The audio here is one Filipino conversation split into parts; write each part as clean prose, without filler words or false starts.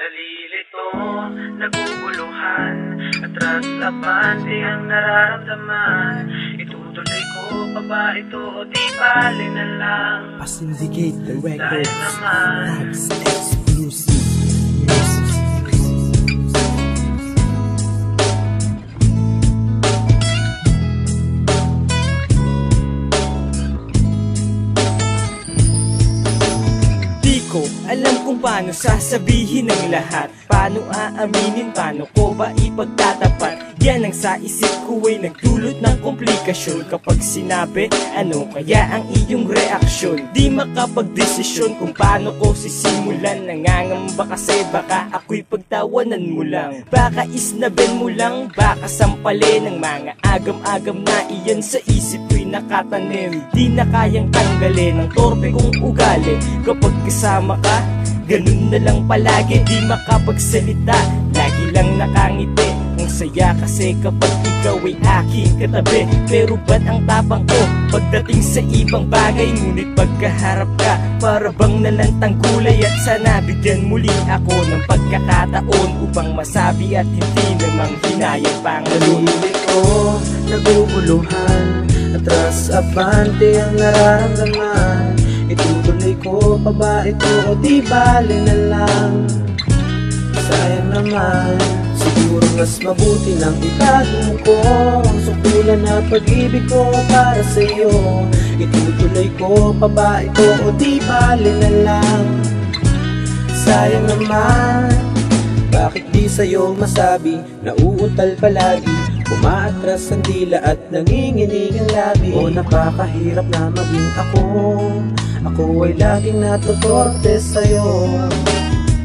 Nalilito, naguguluhan, atras abante ang nararamdaman. Itutuloy ko pa ba ito o di bali na lang? Syndicate the records, dahil naman Tabs exclusive music. Ko alam kung paano sasabihin ang lahat, paano aaminin, paano ko ba ipagtatapat. Yan ang sa isip ko ay nagdulot ng komplikasyon. Kapag sinabi, ano kaya ang iyong reaksyon? Di makapagdesisyon kung paano ko sisimulan. Nangangamba kasi baka ako'y pagtawanan mo lang, baka isnaben mo lang, baka sampalin ng mga agam-agam na iyan sa isip ko'y nakatanim. Di na kayang tanggalin ang torpe kong ugali. Kapag kasama ka, ganun na lang palagi. Di makapagsalita, lagi lang nakangiti. Ang saya kasi kapag ikaw ay aking katabi. Pero ba't ang tapang ko pagdating sa ibang bagay? Ngunit pagkaharap ka, para bang nalantang kulay. At sana bigyan muli ako ng pagkakataon upang masabi at hindi namang hinayang pang nalulunod ko, naguguluhan, atras abante ang nararamdaman. Itutuloy ko pa ba ito o di bali na lang? Sayang naman, siguro mas mabuti nang itago ko ang sukulan na pag-ibig ko para sa'yo. Itutuloy ko pa ba ito o di bali na lang? Sayang naman, bakit di sa'yo masabi? Nauutal palagi, umaatras ang dila at nanginginig ang labi. O napakahirap na maging ako ay laging natutorte sa'yo.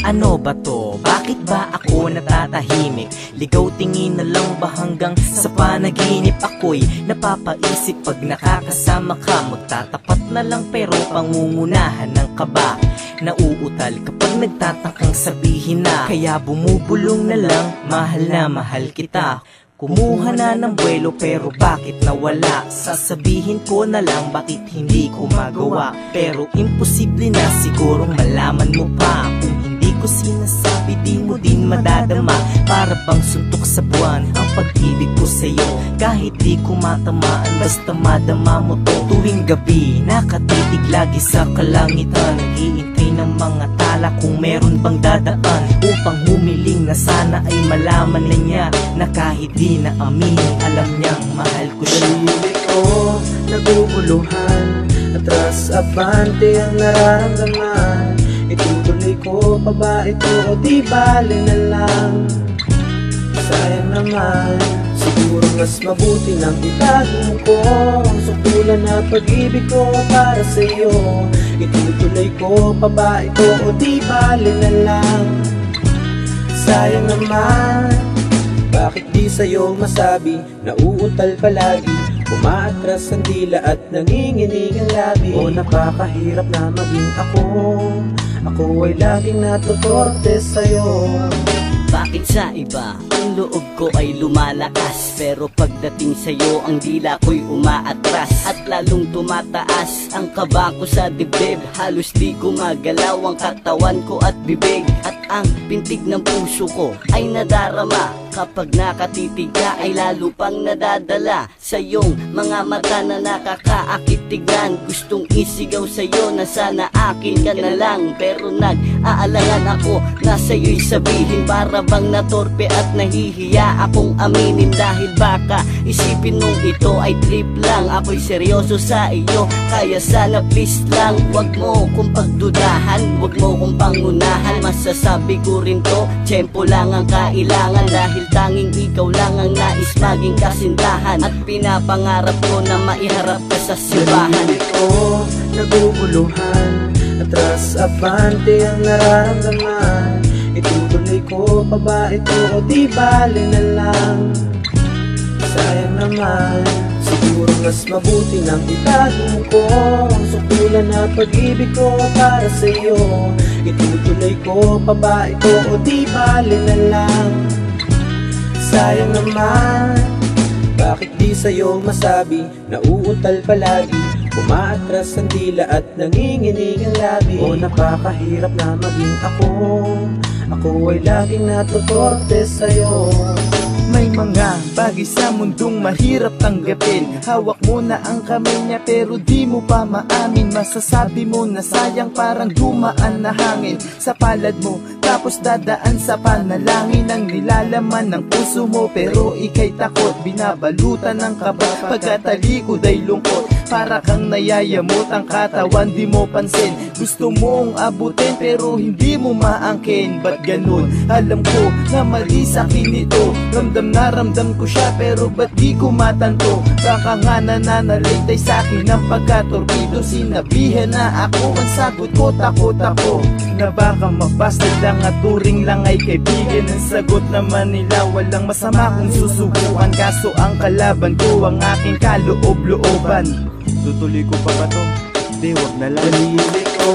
Ano ba to? Bakit ba ako natatahimik? Ligaw tingin na lang ba hanggang sa panaginip? Ako'y napapaisip pag nakakasama ka. Magtatapat na lang pero pangungunahan ng kaba. Nauutal kapag nagtatangkang sabihin na, kaya bumubulong na lang, mahal na mahal kita. Kumuha na ng buwelo pero bakit nawala? Sasabihin ko na lang bakit hindi ko magawa. Pero imposible na sigurong malaman mo pa. Kung hindi ko sinasabi di mo din madadama. Para bang suntok sa buwan ang pag-ibig ko sa'yo. Kahit di ko matamaan basta madama mo to. Tuwing gabi nakatitig lagi sa kalangitan, nag-iintay ng mga tala kung meron bang dadaan. Upang humiling na sana ay malaman na niya na kahit di na aminin, alam niyang mahal ko siya. Nalilito ko, naguguluhan, atras abante ang nararamdaman. Itutuloy ko pa ba ito o di bali na lang? Sayang naman, siguro mas mabuti nang itago ko ang sukulan na pag-ibig ko para sa'yo. Itutuloy ko pa ba ito o di bali na lang? Sayang naman, bakit di sa'yo masabi? Nauutal palagi, umaatras ang dila at nanginginig ang labi. O napakahirap na maging ako ay laging natutorte sa'yo. Bakit sa iba ang loob ko ay lumalakas, pero pagdating sa'yo ang dila ko'y umaatras. At lalong tumataas ang kaba ko sa dibdib. Halos di ko magalaw ang katawan ko at bibig. At ang pintig ng puso ko ay nadarama. Kapag nakatitig ka ay lalo pang nadadala sa iyong mga mata na nakakaakit tignan. Gustong isigaw sa'yo na sana akin ka na lang, pero nag-aalangan ako na sa'yo'y sabihin. Para bang natorpe at nahihiya akong aminin. Dahil baka isipin mong ito ay trip lang, ako'y seryoso sa iyo. Kaya sana please lang, wag mo kong pagdudahan, wag mo kong pangunahan. Masasabi ko rin to, tiyempo lang ang kailangan. Dahil tanging ikaw lang ang nais maging kasintahan. At pinapangarap ko na maiharap ka sa simbahan. Nalilito ko, naguguluhan, atras abante ang nararamdaman. Itutuloy ko pa ba ito o di bali na lang? Sayang naman, siguro mas mabuti nang itago ko ang sukulan na pag-ibig ko para sa'yo. Itutuloy ko pa ba ito o di bali na lang? Sayang naman, bakit di sa'yo masabi? Nauutal palagi, umaatras ang dila at nanginginig ang labi. O napakahirap na maging ako Ako ay laging natutorpe sa'yo. May mga bagay sa mundong mahirap tanggapin. Hawak mo na ang kamay niya pero di mo pa maamin. Masasabi mo na sayang parang dumaan na hangin sa palad mo, tapos dadaan sa panalangin ang nilalaman ng puso mo. Pero ika'y takot, binabalutan ng kaba, pagkatalikod ay lungkot. Para kang nayayamot ang katawan, di mo pansin. Gusto mong abutin pero hindi mo maangkin. Ba't ganun? Alam ko na mali sa'kin ito. Ramdam na ramdam ko siya pero ba't di ko matanto? Baka nga nananalaytay sa'kin ang pagkatorpido. Sinabihan na ako, ang sagot ko takot ako na baka mabastard lang at turing lang ay kaibigan. Ang sagot naman nila walang masama kung susubukan. Kaso ang kalaban ko ang aking kaloob-looban. Tutuloy ko pa ba to? Di, wag na lang. Dalili ko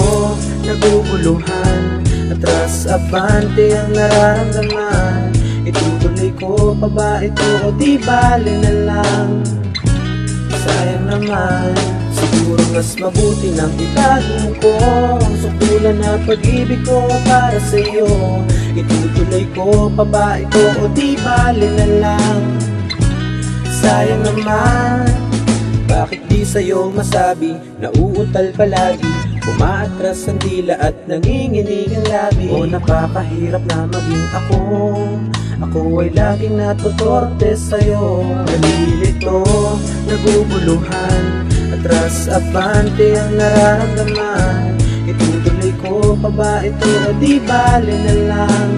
naguguluhan, atras abante ang nararamdaman. Itutuloy ko pa ba ito o di bali na lang? Sayang naman, siguro mas mabuti nang itago ko ang sukulan na pag-ibig ko para sa'yo. Itutuloy ko pa ba ito o di bali na lang? Sayang naman, bakit di sa'yo masabi na uutal palagi? Umaatras ang dila at nanginginig ang labi. O napakahirap na maging ako. Ako ay laging natutorpe sa'yo. Nalilito, naguguluhan, atras abante ang nararamdaman. Itutuloy ko pa ba ito o di bali na lang?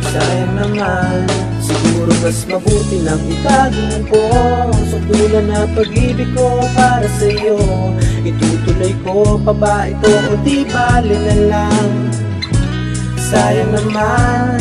Sayang naman, siguro mas mabuti nang itago ko ang sukulan na pag-ibig ko para sa'yo. Itutuloy ko pa ba ito o di bali na lang? Sayang naman,